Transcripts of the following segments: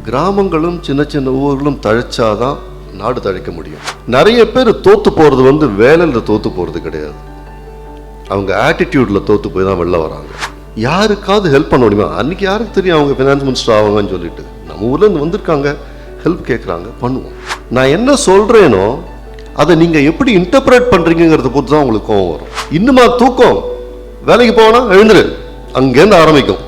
கிராமங்களும் சின்ன சின்ன ஊர்களும் தழைச்சாதான் நாடு தழைக்க முடியும். நிறைய பேர் தோத்து போகிறது வேலையில் தோத்து போகிறது கிடையாது, அவங்க ஆட்டிடியூடில் தோத்து போய் தான் வெளில வராங்க. யாருக்காவது ஹெல்ப் பண்ண முடியுமா? அன்றைக்கி யாருக்கு தெரியும் அவங்க ஃபினான்ஸ் மினிஸ்டர் ஆவாங்கன்னு சொல்லிட்டு. நம்ம ஊர்லேருந்து வந்திருக்காங்க, ஹெல்ப் கேட்குறாங்க, பண்ணுவோம். நான் என்ன சொல்கிறேனோ அதை நீங்கள் எப்படி இன்டர்பிரேட் பண்ணுறீங்கிறத பொறுத்து தான் உங்களுக்கு கோவம் வரும். இன்னுமா தூக்கம், வேலைக்கு போனால் எழுந்துரு, அங்கேருந்து ஆரம்பிக்கும்.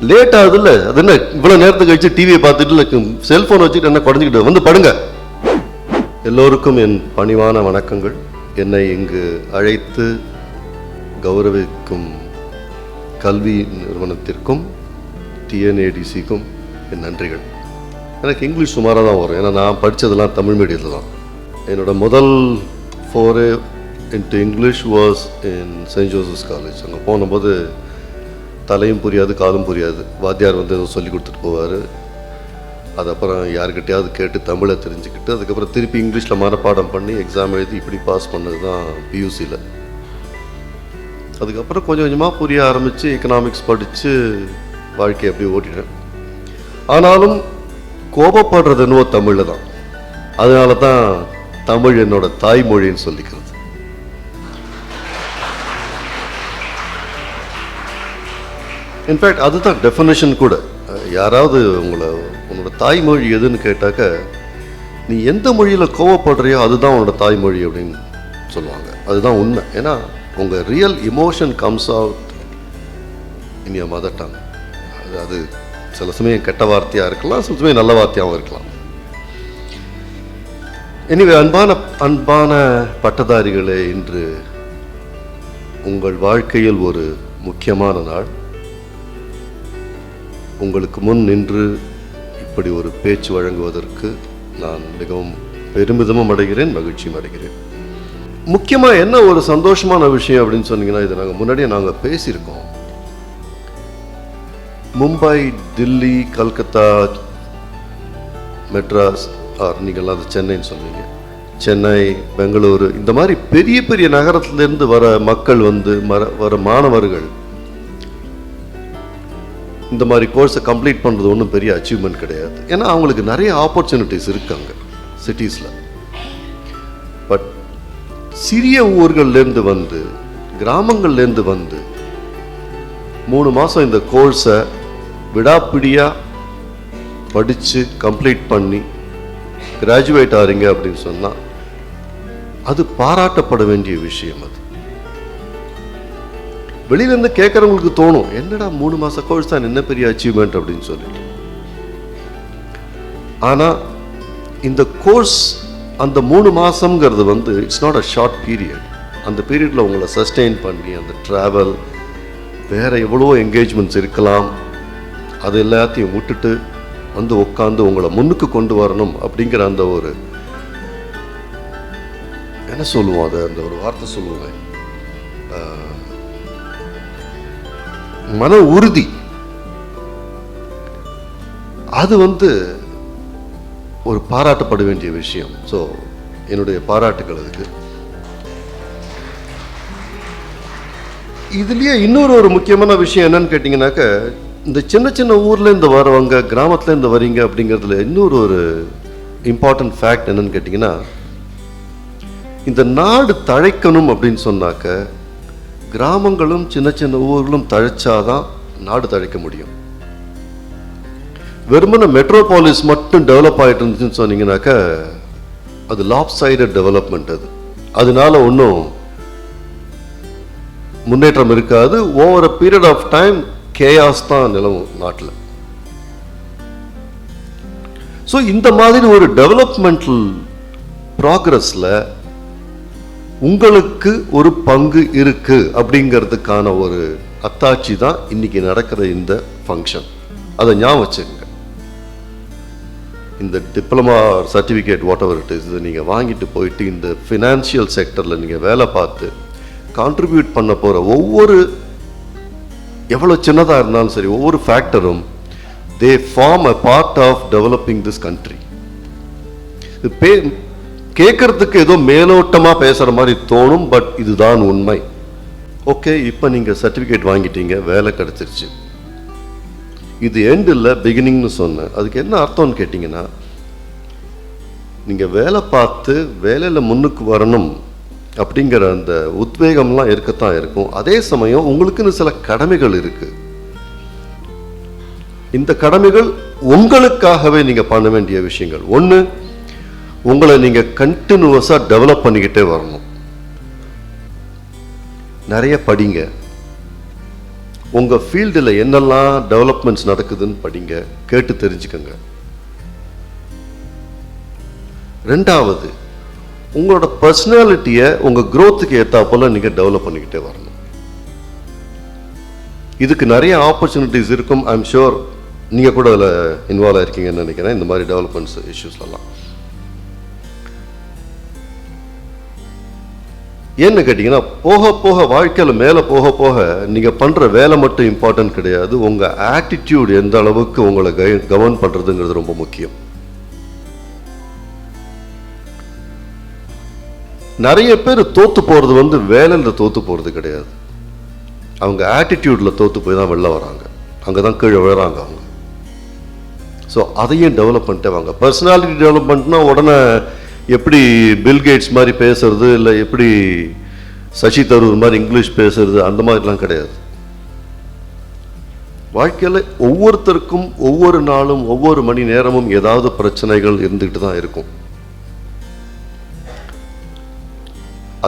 லேட் ஆகுது இல்லை, அது என்ன இவ்வளோ நேரத்துக்கு கழிச்சு டிவியை பார்த்துட்டு இல்லை செல்ஃபோன் வச்சுட்டு என்ன குறைஞ்சிக்கிட்டு வந்து படுங்க. எல்லோருக்கும் என் பணிவான வணக்கங்கள். என்னை இங்கு அழைத்து கௌரவிக்கும் கல்வி நிறுவனத்திற்கும் டிஎன்ஏடிசிக்கும் என் நன்றிகள். எனக்கு இங்கிலீஷ் சுமாராக தான் வரும், ஏன்னா நான் படித்ததெல்லாம் தமிழ் மீடியத்தில் தான். என்னோடய முதல் foray into English was in Saint Joseph's college. அங்கே போனபோது தலையும் புரியாது காலும் புரியாது, வாத்தியார் எதுவும் சொல்லி கொடுத்துட்டு போவார். அது அப்புறம் யாருக்கிட்டையாவது கேட்டு தமிழை தெரிஞ்சுக்கிட்டு அதுக்கப்புறம் திருப்பி இங்கிலீஷில் மனப்பாடம் பண்ணி எக்ஸாம் எழுதி இப்படி பாஸ் பண்ணது தான் பியூசியில். அதுக்கப்புறம் கொஞ்சம் கொஞ்சமாக புரிய ஆரம்பித்து எக்கனாமிக்ஸ் படித்து வாழ்க்கையை அப்படி ஓட்டினேன். ஆனாலும் கோபப்படுறது என்னவோ தமிழில் தான். அதனால தான் தமிழ் என்னோட தாய்மொழின்னு சொல்லிக்கிறது. இன்ஃபேக்ட் அதுதான் டெஃபினேஷன் கூட. யாராவது உன்னோட தாய்மொழி எதுன்னு கேட்டாக்க, நீ எந்த மொழியில் கோவப்படுறியோ அதுதான் உன்னோட தாய்மொழி அப்படின்னு சொல்லுவாங்க. அதுதான் உண்மை. ஏன்னா உங்கள் real emotion comes out in your mother tongue. அது சில சமயம் கெட்ட வார்த்தையாக இருக்கலாம், சில சமயம் நல்ல வார்த்தையாகவும் இருக்கலாம். எனிவே, அன்பான பட்டதாரிகளே, இன்று உங்கள் வாழ்க்கையில் ஒரு முக்கியமான நாள். உங்களுக்கு முன் நின்று இப்படி ஒரு பேச்சு வழங்குவதற்கு நான் மிகவும் பெருமிதமும் அடைகிறேன், மகிழ்ச்சியும் அடைகிறேன். முக்கியமாக என்ன ஒரு சந்தோஷமான விஷயம் அப்படின்னு சொன்னீங்கன்னா, இதை முன்னாடியே நாங்கள் பேசியிருக்கோம். மும்பை, தில்லி, கல்கத்தா, மெட்ராஸ், நீங்கள் அது சென்னைன்னு சொன்னீங்க, சென்னை, பெங்களூரு, இந்த மாதிரி பெரிய பெரிய நகரத்திலிருந்து வர மக்கள் வர மாணவர்கள் இந்த மாதிரி கோர்ஸை கம்ப்ளீட் பண்ணுறது ஒன்றும் பெரிய அச்சீவ்மெண்ட் கிடையாது. ஏன்னா அவங்களுக்கு நிறைய ஆப்பர்ச்சுனிட்டிஸ் இருக்காங்க சிட்டிஸில். பட் சிறிய ஊர்கள்லேருந்து கிராமங்கள்லேருந்து 3 மாதம் இந்த கோர்ஸை விடாப்பிடியாக படித்து கம்ப்ளீட் பண்ணி கிராஜுவேட் ஆகிறீங்க அப்படின்னு சொன்னால் அது பாராட்டப்பட வேண்டிய விஷயம். அது வெளியிலேருந்து கேட்குறவங்களுக்கு தோணும், என்னடா 3 மாத கோர்ஸ் தான் என்ன பெரிய அச்சீவ்மெண்ட் அப்படின்னு சொல்லிட்டு. ஆனால் இந்த கோர்ஸ் அந்த 3 மாதங்கிறது it's not a short period. அந்த பீரியடில் உங்களை சஸ்டெயின் பண்ணி அந்த ட்ராவல், வேறு எவ்வளவோ என்கேஜ்மெண்ட்ஸ் இருக்கலாம், அது எல்லாத்தையும் விட்டுட்டு உட்காந்து உங்களை முன்னுக்கு கொண்டு வரணும் அப்படிங்கிற அந்த ஒரு என்ன சொல்லுவோம், அதை அந்த ஒரு வார்த்தை சொல்லுவேன், மன உறுதி. அது ஒரு பாராட்டப்பட வேண்டிய விஷயம். ஸோ என்னுடைய பாராட்டுகள் அதுக்கு. இதுலேயே இன்னொரு முக்கியமான விஷயம் என்னன்னு கேட்டிங்கனாக்க, இந்த சின்ன சின்ன ஊர்லேருந்து வரவங்க, கிராமத்துலேருந்து வரீங்க அப்படிங்கிறதுல இன்னொரு இம்பார்ட்டன்ட் ஃபேக்ட் என்னன்னு கேட்டிங்கன்னா, இந்த நாடு தழைக்கணும் அப்படின்னு சொன்னாக்க கிராமங்களும் சின்ன சின்ன ஊர்களும் தழைச்சாதான் நாடு தழைக்க முடியும். வெறுமன மெட்ரோபாலிஸ் மட்டும் டெவலப் ஆகிட்டு இருந்துச்சுன்னு சொன்னீங்கன்னாக்க அது லாப் சைடட் டெவலப்மெண்ட். அதனால ஒன்றும் முன்னேற்றம் இருக்காது. Over a period of time chaos தான் நிலவும் நாட்டில். ஸோ இந்த மாதிரி ஒரு டெவலப்மெண்டல் ப்ராக்ரஸில் உங்களுக்கு ஒரு பங்கு இருக்கு அப்படிங்கிறதுக்கான ஒரு அத்தாட்சி தான் இன்னைக்கு நடக்கிற இந்த ஃபங்க்ஷன். அதை ஞாபகம் வச்சுக்கோங்க. இந்த diploma certificate what ever it is, இதை நீங்கள் வாங்கிட்டு போயிட்டு இந்த ஃபினான்ஷியல் செக்டரில் நீங்கள் வேலை பார்த்து கான்ட்ரிபியூட் பண்ண போகிற ஒவ்வொரு, எவ்வளோ சின்னதாக இருந்தாலும் சரி, ஒவ்வொரு ஃபேக்டரும் they form a part of developing this country. கேட்கறதுக்கு ஏதோ மேலோட்டமாக பேசுகிற மாதிரி தோணும், பட் இதுதான் உண்மை. ஓகே, இப்போ நீங்கள் சர்டிஃபிகேட் வாங்கிட்டீங்க, வேலை கிடச்சிருச்சு. இது எண்ட் இல்லை பிகினிங்னு சொன்னேன். அதுக்கு என்ன அர்த்தம்னு கேட்டிங்கன்னா, நீங்கள் வேலை பார்த்து வேலையில் முன்னுக்கு வரணும் அப்படிங்கிற அந்த உத்வேகம்லாம் இருக்கத்தான் இருக்கும். அதே சமயம் உங்களுக்குன்னு சில கடமைகள் இருக்கு. இந்த கடமைகள் உங்களுக்காகவே நீங்கள் பண்ண வேண்டிய விஷயங்கள். ஒன்று, உங்களை நீங்கள் கண்டினியூஸாக டெவலப் பண்ணிக்கிட்டே வரணும். நிறைய படிங்க, உங்கள் ஃபீல்டில் என்னெல்லாம் டெவலப்மெண்ட்ஸ் நடக்குதுன்னு படிங்க, கேட்டு தெரிஞ்சுக்கங்க. ரெண்டாவது, உங்களோட பர்சனாலிட்டியை உங்கள் க்ரோத்துக்கு ஏற்றாப்போல நீங்கள் டெவலப் பண்ணிக்கிட்டே வரணும். இதுக்கு நிறைய ஆப்பர்ச்சுனிட்டிஸ் இருக்கும். ஐ எம் ஷுர் நீங்கள் கூட அதில் இன்வால்வ் ஆயிருக்கீங்கன்னு நினைக்கிறேன், இந்த மாதிரி டெவலப்மெண்ட்ஸ் இஷ்யூஸ்லாம். ஏன்னு கேட்டிங்கன்னா, போக போக வாழ்க்கையில் மேலே போக போக நீங்கள் பண்ணுற வேலை மட்டும் இம்பார்ட்டன்ட் கிடையாது, உங்கள் ஆட்டிடியூட் எந்த அளவுக்கு உங்களை கவர்ன் பண்ணுறதுங்கிறது ரொம்ப முக்கியம். நிறைய பேர் தோற்று போகிறது வந்து வேலையில் தோற்று போகிறது கிடையாது, அவங்க ஆட்டிடியூடில் தோற்று போய் தான் வெளில வராங்க, அங்கே தான் கீழே விழுறாங்க அவங்க. ஸோ அதையும் டெவலப் பண்ணிட்டே வாங்க. பர்சனாலிட்டி டெவலப்மெண்ட்னா உடனே எப்படி பில்கேட்ஸ் மாதிரி பேசுறது, இல்லை எப்படி சசி தரூர் மாதிரி இங்கிலீஷ் பேசுறது, அந்த மாதிரிலாம் கிடையாது. வாழ்க்கையில் ஒவ்வொருத்தருக்கும் ஒவ்வொரு நாளும் ஒவ்வொரு மணி நேரமும் ஏதாவது பிரச்சனைகள் இருந்துகிட்டு தான் இருக்கும்.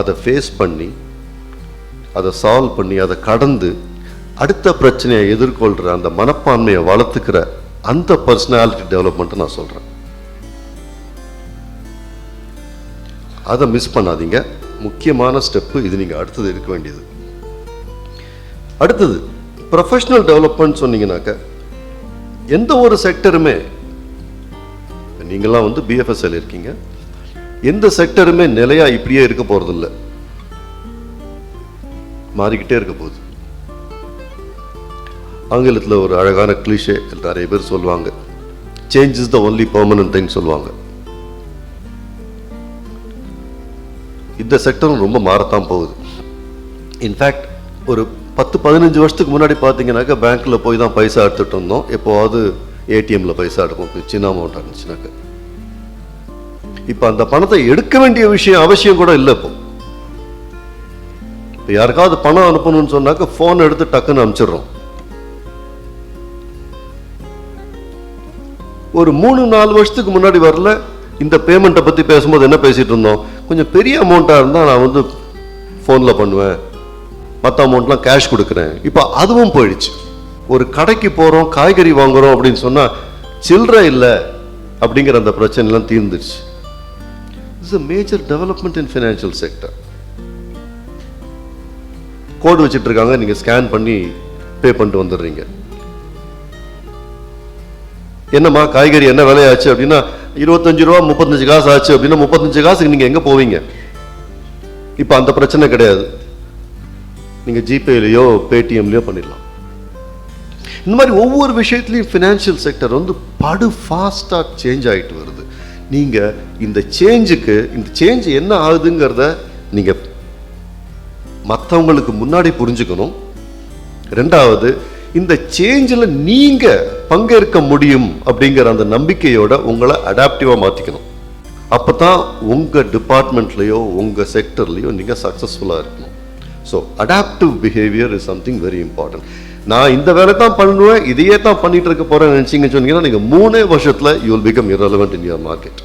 அதை ஃபேஸ் பண்ணி, அதை சால்வ் பண்ணி, அதை கடந்து அடுத்த பிரச்சனையை எதிர்கொள்கிற அந்த மனப்பான்மையை வளர்த்துக்கிற அந்த பர்சனாலிட்டி டெவலப்மெண்ட்டை நான் சொல்கிறேன். அதை மிஸ் பண்ணாதீங்க. முக்கியமான ஸ்டெப்பு இது. நீங்கள் அடுத்தது இருக்க வேண்டியது. அடுத்தது ப்ரொஃபஷனல் டெவலப்மெண்ட் சொன்னீங்கன்னாக்க, எந்த ஒரு செக்டருமே, நீங்களாம் வந்து பிஎஃப்எஸ்எல் இருக்கீங்க, எந்த செக்டருமே நிலையா இப்படியே இருக்க போறதில்லை, மாறிக்கிட்டே இருக்க போகுது. ஆங்கிலத்தில் ஒரு அழகான கிளிஷே நிறைய பேர் சொல்லுவாங்க, change is the only permanent thing சொல்லுவாங்க. இந்த செக்டரும் ரொம்ப மாறத்தான் போகுது. இன்ஃபேக்ட் ஒரு 10-15 வருஷத்துக்கு முன்னாடி பார்த்தீங்கன்னாக்கா பேங்க்கில் போய் தான் பைசா எடுத்துகிட்டு இருந்தோம். எப்போவாவது ஏடிஎம்மில் பைசா எடுப்போம், சின்ன அமௌண்ட் இருந்துச்சுனாக்க. இப்போ அந்த பணத்தை எடுக்க வேண்டிய அவசியம் கூட இல்லை. இப்போ யாருக்காவது பணம் அனுப்பணும்னு சொன்னாக்க ஃபோன் எடுத்து டக்குன்னு அனுப்பிச்சிடுறோம். ஒரு 3-4 வருஷத்துக்கு முன்னாடி வரல இந்த பேமெண்ட்டை பற்றி பேசும்போது என்ன பேசிகிட்டு இருந்தோம், கொஞ்சம் பெரிய அமௌண்ட்டாக இருந்தால் நான் வந்து ஃபோனில் பண்ணுவேன், மற்ற அமௌண்ட்லாம் கேஷ் கொடுக்குறேன். இப்போ அதுவும் போயிடுச்சு. ஒரு கடைக்கு போகிறோம், காய்கறி வாங்குகிறோம் அப்படின்னு சொன்னால் சில்லறை இல்லை அப்படிங்கிற அந்த பிரச்சனைலாம் தீர்ந்துருச்சு. It's a major development in financial sector. கோடு வச்சுட்டு இருக்காங்க, நீங்கள் ஸ்கேன் பண்ணி பே பண்ணிட்டு வந்துடுறீங்க. என்னம்மா காய்கறி என்ன விலையாச்சு அப்படின்னா 25 ரூபா 35 காசு ஆச்சு அப்படின்னா 35 காசுக்கு நீங்கள் எங்கே போவீங்க? இப்போ அந்த பிரச்சனை கிடையாது, நீங்கள் ஜிபேலையோ பேடிஎம்லையோ பண்ணிடலாம். இந்த மாதிரி ஒவ்வொரு விஷயத்துலையும் ஃபினான்ஷியல் செக்டர் வந்து படு ஃபாஸ்ட்டாக சேஞ்ச் ஆகிட்டு வருது. நீங்கள் இந்த சேஞ்ச் என்ன ஆகுதுங்கிறத நீங்கள் மற்றவங்களுக்கு முன்னாடி புரிஞ்சுக்கணும். ரெண்டாவது, இந்த சேஞ்சில் நீங்கள் பங்கேற்க முடியும் அப்படிங்கிற அந்த நம்பிக்கையோட உங்களை அடாப்டிவாக மாற்றிக்கணும். அப்போ தான் உங்கள் டிபார்ட்மெண்ட்லேயோ உங்கள் செக்டர்லேயோ நீங்கள் சக்ஸஸ்ஃபுல்லாக இருக்கணும். So adaptive behaviour is something very important. நான் இந்த வேலை தான் பண்ணுவேன், இதையே தான் பண்ணிட்டு இருக்க போகிறேன்னு நினச்சிங்க சொன்னீங்கன்னா நீங்கள் 3 வருஷத்தில் you will become irrelevant in your market.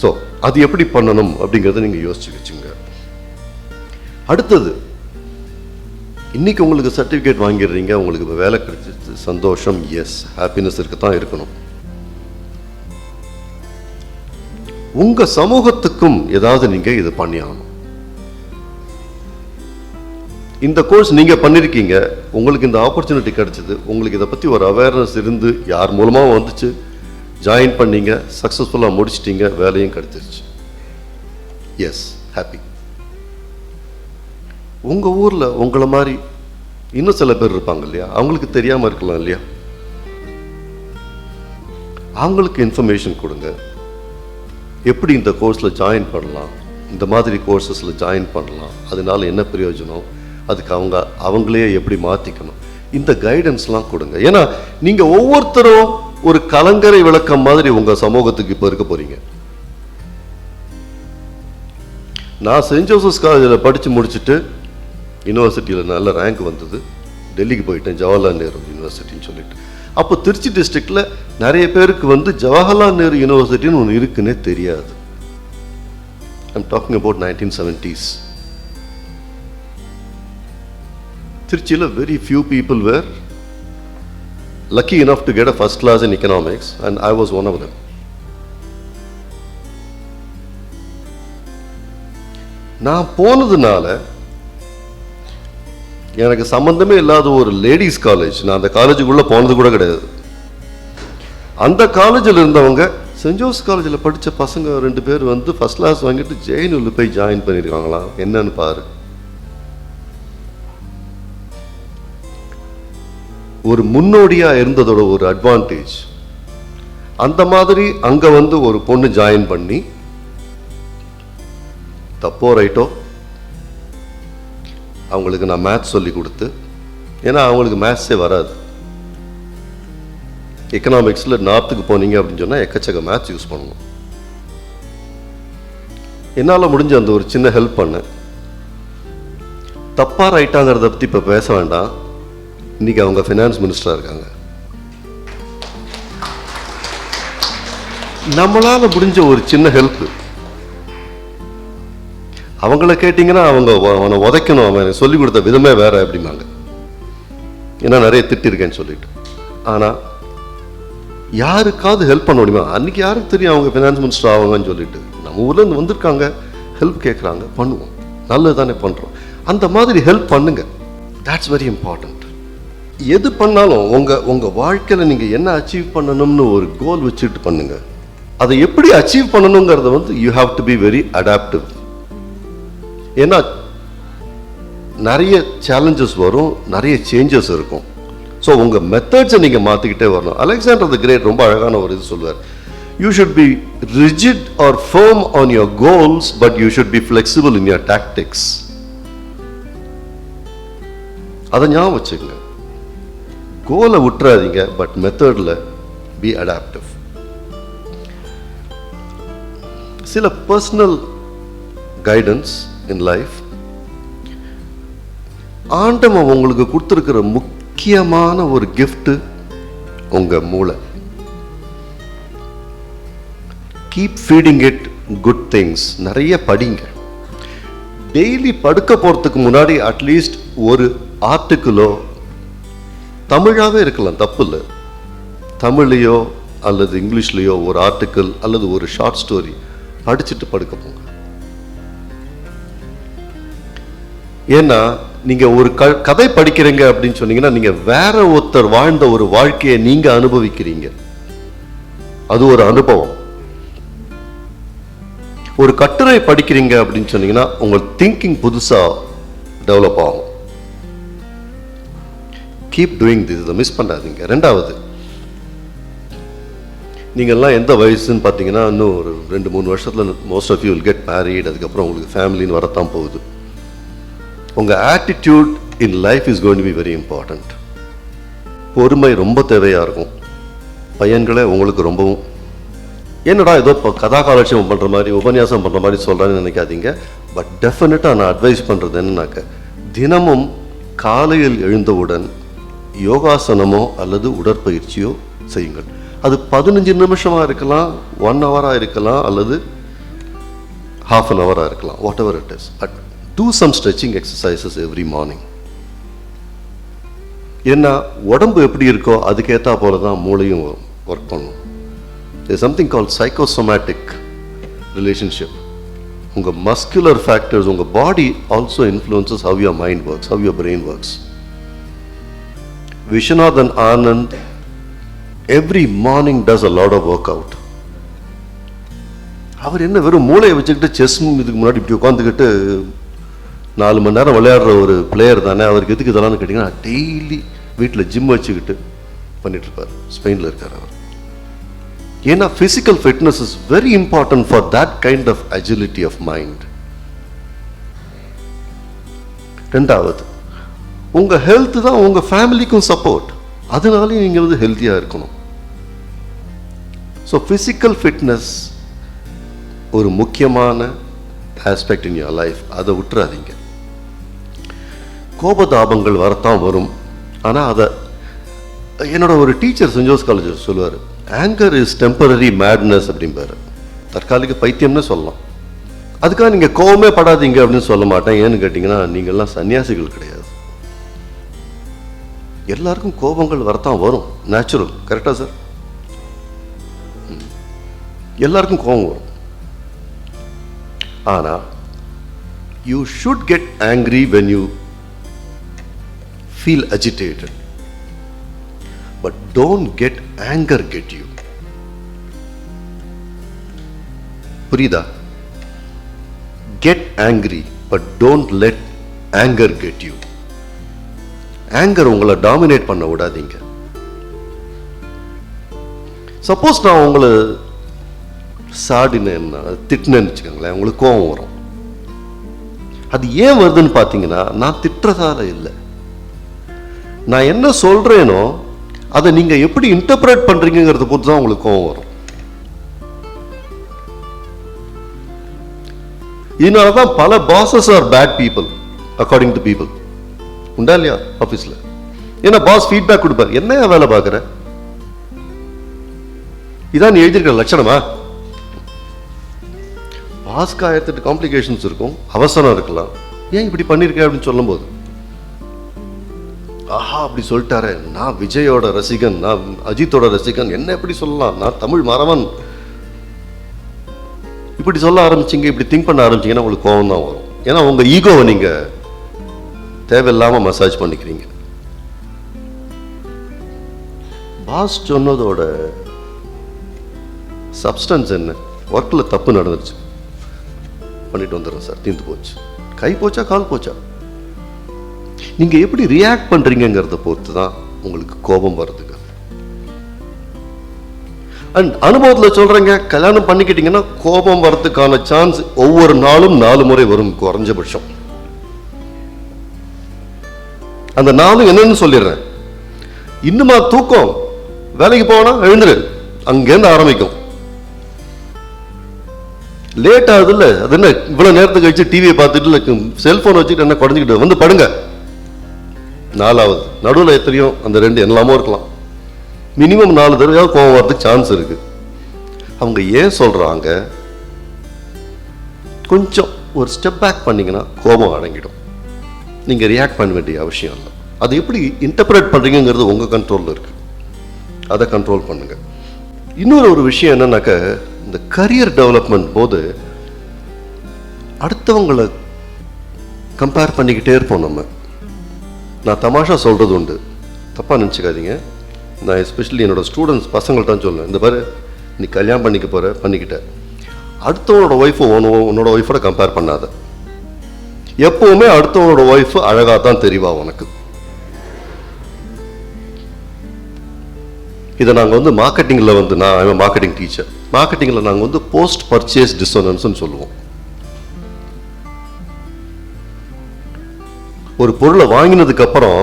So அது எப்படி பண்ணணும் அப்படிங்கிறத நீங்கள் யோசிச்சு வச்சுங்க. அடுத்தது, இன்னைக்கு உங்களுக்கு சர்டிஃபிகேட் வாங்கிடுறீங்க, உங்களுக்கு இப்போ வேலை கிடைச்சிச்சு, சந்தோஷம், எஸ், ஹாப்பினஸ் இருக்கத்தான் இருக்கணும். உங்கள் சமூகத்துக்கும் ஏதாவது நீங்கள் இது பண்ணி ஆகணும். இந்த கோர்ஸ் நீங்கள் பண்ணியிருக்கீங்க, உங்களுக்கு இந்த ஆப்பர்ச்சுனிட்டி கிடைச்சிது, உங்களுக்கு இதை பற்றி ஒரு அவேர்னஸ் இருந்து யார் மூலமாக வந்துச்சு, ஜாயின் பண்ணீங்க, சக்ஸஸ்ஃபுல்லாக முடிச்சிட்டிங்க, வேலையும் கிடைச்சிருச்சு, எஸ், ஹாப்பி. உங்கள் ஊரில் உங்களை மாதிரி இன்னும் சில பேர் இருப்பாங்க இல்லையா, அவங்களுக்கு தெரியாமல் இருக்கலாம் இல்லையா, அவங்களுக்கு இன்ஃபர்மேஷன் கொடுங்க. எப்படி இந்த கோர்ஸில் ஜாயின் பண்ணலாம், இந்த மாதிரி கோர்சஸில் ஜாயின் பண்ணலாம், அதனால என்ன பிரயோஜனம், அதுக்கு அவங்களே எப்படி மாற்றிக்கணும், இந்த கைடன்ஸ்லாம் கொடுங்க. ஏன்னா நீங்கள் ஒவ்வொருத்தரும் ஒரு கலங்கரை விளக்கம் மாதிரி உங்கள் சமூகத்துக்கு இப்போ இருக்க போறீங்க. நான் செயின்ட் ஜோசப்ஸ் காலேஜில் படித்து முடிச்சுட்டு யூனிவர்சிட்டியில் நல்ல ரேங்க் வந்தது. டெல்லிக்கு போயிட்டேன், ஜவஹர்லால் நேரு யூனிவர்சிட்டின்னு சொல்லிட்டு. அப்போ திருச்சி டிஸ்ட்ரிக்டில் நிறைய பேருக்கு ஜவஹர்லால் நேரு யூனிவர்சிட்டின்னு ஒன்று இருக்குன்னே தெரியாது. I'm talking about 1970s. திருச்சியில் very few people were lucky enough to get a first class in economics, and I was one of them. நான் போனதுனால எனக்கு சம்பந்தமே இல்லாத ஒரு லேடிஸ் காலேஜ், நான் அந்த காலேஜுக்குள்ளே போனது கூட கிடையாது. அந்த காலேஜில் இருந்தவங்க செயின்ட் ஜோசப் காலேஜில் படித்த பசங்க 2 பேர் ஃபர்ஸ்ட் கிளாஸ் வாங்கிட்டு ஜேஎன்யூவில் போய் ஜாயின் பண்ணியிருக்காங்களாம். என்னன்னு பாரு. ஒரு முன்னோடியாக இருந்ததோட ஒரு அட்வான்டேஜ். அந்த மாதிரி அங்கே ஒரு பொண்ணு ஜாயின் பண்ணி, தப்போ ரைட்டோ அவங்களுக்கு நான் மேத்ஸ் சொல்லி கொடுத்து, ஏன்னா அவங்களுக்கு மேத்ஸே வராது. எக்கனாமிக்ஸில் நார்த்துக்கு போனீங்க அப்படின்னு சொன்னால் எக்கச்சக்க மேத்ஸ் யூஸ் பண்ணணும். என்னால் முடிஞ்ச அந்த ஒரு சின்ன ஹெல்ப் பண்ணேன். தப்பாக ரைட்டாங்கிறத பற்றி இப்போ பேச வேண்டாம். இன்னைக்கு அவங்க ஃபினான்ஸ் மினிஸ்டராக இருக்காங்க. நம்மளால் முடிஞ்ச ஒரு சின்ன ஹெல்ப். அவங்கள கேட்டிங்கன்னா அவங்க அவனை உதைக்கணும், அவன் சொல்லிக் கொடுத்த விதமே வேற அப்படிம்பாங்க. ஏன்னா நிறைய திட்டிருக்கேன்னு சொல்லிட்டு. ஆனால் யாருக்காவது ஹெல்ப் பண்ண முடியுமா? அன்றைக்கி யாருக்கு தெரியும் அவங்க ஃபினான்ஸ் மினிஸ்டர் ஆவாங்கன்னு சொல்லிட்டு. நம்ம ஊர்லேருந்து வந்திருக்காங்க, ஹெல்ப் கேட்குறாங்க, பண்ணுவோம். நல்லது தானே பண்ணுறோம். அந்த மாதிரி ஹெல்ப் பண்ணுங்க. that's very important. எது பண்ணாலும் உங்கள் வாழ்க்கையில் நீங்கள் என்ன அச்சீவ் பண்ணணும்னு ஒரு கோல் வச்சுட்டு பண்ணுங்க. அதை எப்படி அச்சீவ் பண்ணணுங்கிறத you have to be very adaptive. ஏன்னா நிறைய சேலஞ்சஸ் வரும், நிறைய சேஞ்சஸ் இருக்கும். ஸோ உங்கள் மெத்தட்ஸை நீங்கள் மாற்றிக்கிட்டே வரணும். அலெக்சாண்டர் தி கிரேட் ரொம்ப அழகான ஒரு இது சொல்வார். You should be rigid or firm on your goals, but you should be flexible in your tactics. அதை ஞாபகம் வச்சுக்கங்க. கோலை விட்டுறாதீங்க, பட் மெத்தடில் பி அடாப்டிவ். சில பர்சனல் கைடன்ஸ் இன் லைஃப். ஆண்டவன் உங்களுக்கு கொடுத்துருக்கிற முக்கியமான ஒரு கிஃப்ட் உங்க மூளை. Keep feeding it good things. நிறைய படிங்க. டெய்லி படுக்க போறதுக்கு முன்னாடி அட்லீஸ்ட் ஒரு ஆர்டிக்கிளோ, தமிழாவே இருக்கலாம், தப்பு இல்லை, தமிழ்லையோ அல்லது இங்கிலீஷ்லையோ ஒரு ஆர்டிக்கிள் அல்லது ஒரு ஷார்ட் ஸ்டோரி படிச்சுட்டு படுக்க போங்க. ஏன்னா நீங்க ஒரு கதை படிக்கிறீங்க அப்படின்னு சொன்னீங்கன்னா நீங்க வேற ஒருத்தர் வாழ்ந்த ஒரு வாழ்க்கையை நீங்க அனுபவிக்கிறீங்க. அது ஒரு அனுபவம். ஒரு கட்டுரை படிக்கிறீங்க அப்படின்னு சொன்னீங்கன்னா உங்க திங்கிங் புதுசா டெவலப் ஆகும். Keep doing this. இதை மிஸ் பண்ணாதீங்க. ரெண்டாவது, நீங்கள்லாம் எந்த வயசுன்னு பார்த்தீங்கன்னா இன்னும் ஒரு 2-3 வருஷத்தில் most of you will get married. அதுக்கப்புறம் உங்களுக்கு ஃபேமிலின்னு வரத்தான் போகுது. உங்கள் attitude in life is going to be very important. பொறுமை ரொம்ப தேவையாக இருக்கும். பையன்களே உங்களுக்கு ரொம்பவும். என்னடா ஏதோ இப்போ கதா காலட்சேபம் பண்ணுற மாதிரி உபன்யாசம் பண்ணுற மாதிரி சொல்கிறேன்னு நினைக்காதீங்க. பட் டெஃபினட்டாக நான் அட்வைஸ் பண்ணுறது என்னன்னாக்க, தினமும் காலையில் எழுந்தவுடன் யோகாசனமோ அல்லது உடற்பயிற்சியோ செய்யுங்கள். அது 15 நிமிஷமாக இருக்கலாம், 1 ஹவராக இருக்கலாம், அல்லது half an hour இருக்கலாம், whatever it is. But do some stretching exercises every morning. ஏன்னா உடம்பு எப்படி இருக்கோ அதுக்கேற்றா போல தான் மூளையும் ஒர்க் பண்ணும். There's something called psychosomatic relationship. உங்கள் மஸ்குலர் ஃபேக்டர்ஸ், உங்கள் body also influences how your mind works, how your brain works. Vishwanathan Anand every morning does a lot of workout. அவர் என்ன வெறும் மூளையை வச்சுக்கிட்டு செஸ் இதுக்கு முன்னாடி இப்படி உட்காந்துக்கிட்டு 4 மணி நேரம் விளையாடுற ஒரு பிளேயர் தானே. அவருக்கு எதுக்கு இதெல்லாம் கேட்டிங்கன்னா டெய்லி வீட்டில் ஜிம் வச்சுக்கிட்டு பண்ணிட்டு இருப்பார். ஸ்பெயினில் இருக்கார் அவர். ஏன்னா physical fitness is very important for that kind of agility of mind. ரெண்டாவது, உங்கள் ஹெல்த்து தான் உங்கள் ஃபேமிலிக்கும் சப்போர்ட். அதனாலேயும் நீங்கள் வந்து ஹெல்த்தியாக இருக்கணும். ஸோ ஃபிசிக்கல் ஃபிட்னஸ் ஒரு முக்கியமான ஆஸ்பெக்ட் இன் யுவர் லைஃப். அதை விட்டுறாதீங்க. கோபதாபங்கள் வரத்தான் வரும். ஆனால் அதை என்னோட ஒரு டீச்சர் சென்ட் ஜோஸ் காலேஜ் சொல்லுவார், ஆங்கர் இஸ் டெம்பரரி மேட்னஸ் அப்படிம்பாரு. தற்காலிக பைத்தியம்னு சொல்லலாம். அதுக்காக நீங்கள் கோபமே படாதீங்க அப்படின்னு சொல்ல மாட்டேன். ஏன்னு கேட்டிங்கன்னா, நீங்கள்லாம் சன்னியாசிகள் கிடையாது. எல்லாருக்கும் கோபங்கள் வரத்தான் வரும், நேச்சுரல். கரெக்டா சார்? எல்லாருக்கும் கோபம் வரும். ஆனால் you should get angry when you feel agitated, but don't get anger get you. புரியுதா? Get angry, but don't let anger get you. Anger உங்களை டாமினேட் பண்ண விடாதீங்க. சப்போஸ் நான் உங்களை சாடினேன்னா, திட்டினேன்னு வச்சுக்கோங்களேன், உங்களுக்கு கோபம் வரும். அது ஏன் வருதுன்னு பார்த்தீங்கன்னா, நான் திட்டுறதால இல்லை, நான் என்ன சொல்றேனோ அதை நீங்க எப்படி இன்டர்பிரேட் பண்றீங்கிறத பொறுத்து தான் உங்களுக்கு கோபம் வரும். இதனாலதான் பல bosses are bad people according to people. உண்டா இல்லையா ஆபீஸ்ல? ஏன்னா பாஸ் ஃபீட்பேக் கொடுப்பார், என்ன வேலை பார்க்குற, இதான் நீ எழுதியிருக்கிற லட்சணமா? பாஸ்க்கு 1008 காம்ப்ளிகேஷன்ஸ் இருக்கும், அவசரம் இருக்கலாம், ஏன் இப்படி பண்ணிருக்க அப்படின்னு சொல்லும் போது, ஆஹா அப்படி சொல்லிட்டாரு, நான் விஜயோட ரசிகன், நான் அஜித்தோட ரசிகன், என்ன எப்படி சொல்லலாம், நான் தமிழ் மறவன், இப்படி சொல்ல ஆரம்பிச்சிங்க, இப்படி திங்க் பண்ண ஆரம்பிச்சிங்கன்னா உங்களுக்கு கோபம் தான் வரும். ஏன்னா உங்க ஈகோவை நீங்க தேவையில்லாம மசாஜ் பண்ணிக்கிறீங்க. பாஸ் சொன்னதோட சப்ஸ்டன்ஸ் என்ன? ஒர்க்கில் தப்பு நடந்துருச்சு, பண்ணிட்டு வந்துடுறேன் சார், தீர்ந்து போச்சு, கை போச்சா கால் போச்சா, நீங்க எப்படி ரியாக்ட் பண்றீங்கிறத பொறுத்து தான் உங்களுக்கு கோபம் வருதுங்க. அண்ட் அனுபவத்தில் சொல்றேங்க, கல்யாணம் பண்ணிக்கிட்டீங்கன்னா கோபம் வரதுக்கான சான்ஸ் ஒவ்வொரு நாளும் 4 முறை வரும் குறைஞ்சபட்சம். அந்த 4 என்னன்னு சொல்லிடுறேன். இன்னுமா தூக்கம், வேலைக்கு போனா எழுந்துரு, அங்கேருந்து ஆரம்பிக்கும். லேட் ஆகுது இல்ல, அது என்ன இவ்வளவு நேரத்துக்கு கழிச்சு டிவியை பார்த்துட்டு செல்போன் வச்சுட்டு என்ன குறைஞ்சிக்கிட்டு வந்து படுங்க. 4வது நடுவில் எத்தனையோ அந்த 2 எல்லாமோ இருக்கலாம், மினிமம் 4 தடவையாவது கோபம் வரதுக்கு சான்ஸ் இருக்கு. அவங்க ஏன் சொல்றாங்க, கொஞ்சம் ஒரு ஸ்டெப் பேக் பண்ணீங்கன்னா கோபம் அடங்கிடும். நீங்க ரியாக்ட் பண்ண வேண்டிய அவசியம் இல்லை. அது எப்படி இன்டர்பிரேட் பண்றீங்கிறது உங்க கண்ட்ரோல்ல இருக்கு, அதை கண்ட்ரோல் பண்ணுங்க. இன்னொரு விஷயம் என்னன்னாக்க, இந்த கரியர் டெவலப்மெண்ட் போது அடுத்தவங்களை கம்பேர் பண்ணிக்கிட்டே இருப்போம் நம்ம. நான் தமாஷா சொல்றது உண்டு, தப்பா நினச்சிக்காதீங்க. நான் எஸ்பெஷலி என்னோட ஸ்டூடெண்ட்ஸ் பசங்கள்ட்ட சொல்லுவேன், இந்த பாரு நீ கல்யாணம் பண்ணிக்க போற, பண்ணிக்கிட்ட, அடுத்தவனோட ஒய்ஃபை உன்னோட ஒய்ஃபோட கம்பேர் பண்ணாத. எப்பவுமே அடுத்தவனோட ஒய்ஃப் அழகா தான் தெரிவா உனக்கு. இதை நாங்கள் வந்து மார்க்கெட்டிங்கில் வந்து, நான் மார்க்கெட்டிங் டீச்சர், மார்க்கெட்டிங்கில் நாங்கள் வந்து போஸ்ட் பர்ச்சேஸ் டிசோனன்ஸ்னு சொல்லுவோம். ஒரு பொருளை வாங்கினதுக்கு அப்புறம்,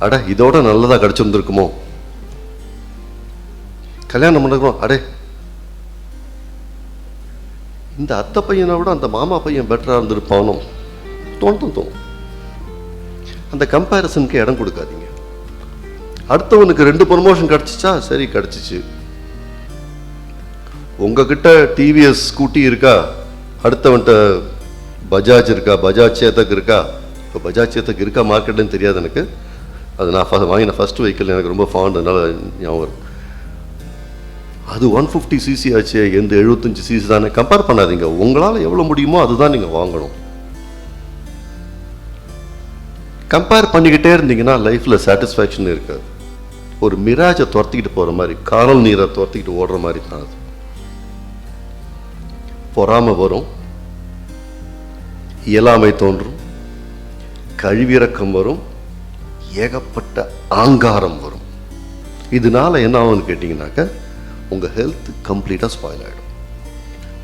அட இதோட நல்லதா கிடைச்சிருந்துருக்குமோ, கல்யாணம் பண்ணுறோம், அடே இந்த அத்தை பையனை விட அந்த மாமா பையன் பெட்டராக இருந்திருப்பானோ தோணும். அந்த கம்பேரிசனுக்கு இடம் கொடுக்காதீங்க. அடுத்தவனுக்கு 2 ப்ரமோஷன் கிடைச்சிச்சா, சரி கிடைச்சிச்சு. உங்ககிட்ட டிவிஎஸ் ஸ்கூட்டி இருக்கா, அடுத்தவன்கிட்ட பஜாஜ் இருக்கா, பஜாஜ் சேத்தக் இருக்கா. இப்போ பஜாஜ் சேத்தக் இருக்கா மார்க்கெட்டுன்னு தெரியாது எனக்கு, அது நான் வாங்கின ஃபர்ஸ்ட் வெஹிக்கிள், எனக்கு ரொம்ப ஃபாண்ட், அதனால ஞாபகம். அது 150cc ஆச்சு, எந்த 75cc தானே. கம்பேர் பண்ணாதீங்க, உங்களால் எவ்வளோ முடியுமோ அதுதான் நீங்கள் வாங்கணும். கம்பேர் பண்ணிக்கிட்டே இருந்தீங்கன்னா லைஃப்பில் சாட்டிஸ்ஃபேக்ஷன் இருக்காது. ஒரு மிராஜை துரத்திக்கிட்டு போகிற மாதிரி, காணல் நீரை துரத்திக்கிட்டு ஓடுற மாதிரி தான் அது. பொறாமை வரும், இயலாமை தோன்றும், கழிவிறக்கம் வரும், ஏகப்பட்ட ஆங்காரம் வரும். இதனால என்ன ஆகும்னு கேட்டிங்கனாக்க, உங்கள் ஹெல்த் கம்ப்ளீட்டாக ஸ்பாயில் ஆகிடும்.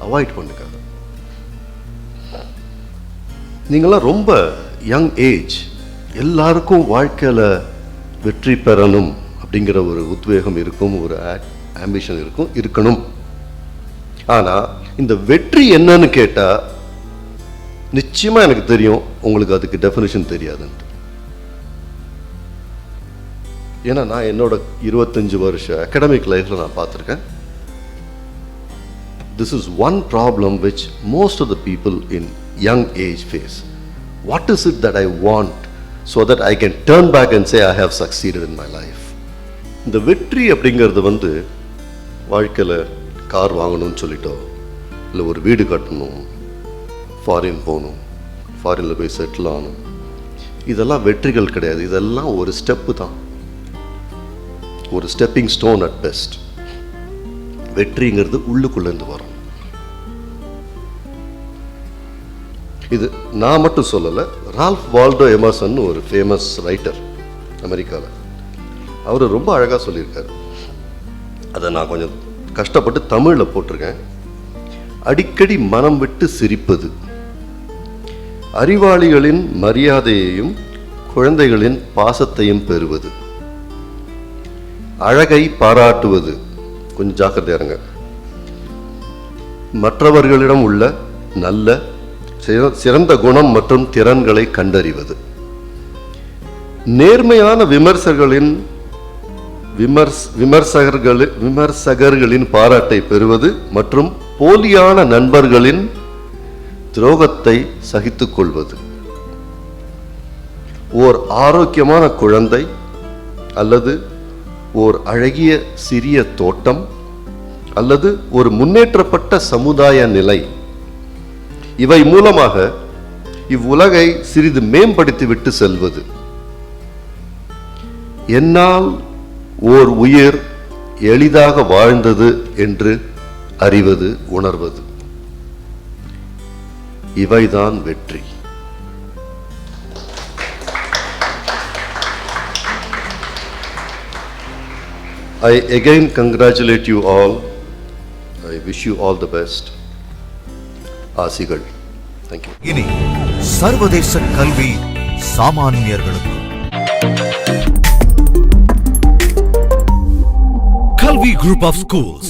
அவாய்ட் பண்ணுங்க. நீங்களாம் ரொம்ப யங் ஏஜ், எல்லாருக்கும் வாழ்க்கையில் வெற்றி பெறணும் அப்படிங்கிற ஒரு உத்வேகம் இருக்கும், ஒரு ஆம்பிஷன் இருக்கணும். ஆனால் இந்த வெற்றி என்னன்னு கேட்டால் நிச்சயமாக எனக்கு தெரியும், உங்களுக்கு அதுக்கு டெஃபினிஷன் தெரியாதுன்ட்டு. ஏன்னா நான் என்னோட 25 வருஷ அகாடமிக் லைஃப்பில் நான் பார்த்துருக்கேன். This is one problem which most of the people in young age face. What is it that I want so that I can turn back and say I have succeeded in my life. இந்த வெற்றி அப்படிங்கிறது வாழ்க்கையில் car வாங்கணும்னு சொல்லிட்டோ, இல்லை ஒரு வீடு கட்டணும், foreign போகணும், ஃபாரினில் போய் செட்டில் ஆகணும், இதெல்லாம் வெற்றிகள் கிடையாது. இதெல்லாம் ஒரு ஸ்டெப்பு தான், ஒரு ஸ்டெப்பிங் ஸ்டோன் அட் பெஸ்ட். வெற்றிங்கிறது உள்ளுக்குள்ளேருந்து வரும். இது நான் மட்டும் சொல்லலை, ரால்ஃப் வால்டோ எமர்சன் ஒரு ஃபேமஸ் ரைட்டர் அமெரிக்காவில், அவர் ரொம்ப அழகாக சொல்லியிருக்காரு. அதை நான் கொஞ்சம் கஷ்டப்பட்டு தமிழில் போட்டிருக்கேன். அடிக்கடி மனம் விட்டு சிரிப்பது, அறிவாளிகளின் மரியாதையையும் குழந்தைகளின் பாசத்தையும் பெறுவது, அழகை பாராட்டுவது, கொஞ்சம் ஜாக்கிரதையா இருங்க, மற்றவர்களிடம் உள்ள நல்ல சிறந்த குணம் மற்றும் திறன்களை கண்டறிவது, நேர்மையான விமர்சகர்களின் பாராட்டை பெறுவது மற்றும் போலியான நண்பர்களின் துரோகத்தை சகித்துக் கொள்வது, ஓர் ஆரோக்கியமான குழந்தை அல்லது ஓர் அழகிய சிறிய தோட்டம் அல்லது ஒரு முன்னேற்றப்பட்ட சமுதாய நிலை, இவை மூலமாக இவ்வுலகை சிறிது மேம்படுத்திவிட்டு செல்வது, என்னால் ஓர் உயிர் எளிதாக வாழ்ந்தது என்று அறிவது, உணர்வது, இவைதான் வெற்றி. I again congratulate you all. I wish you all the best. ஆசிகள். Thank you. இனி சர்வதேச கல்வி சாமானியர்களுக்கு. Kalvi Group of Schools,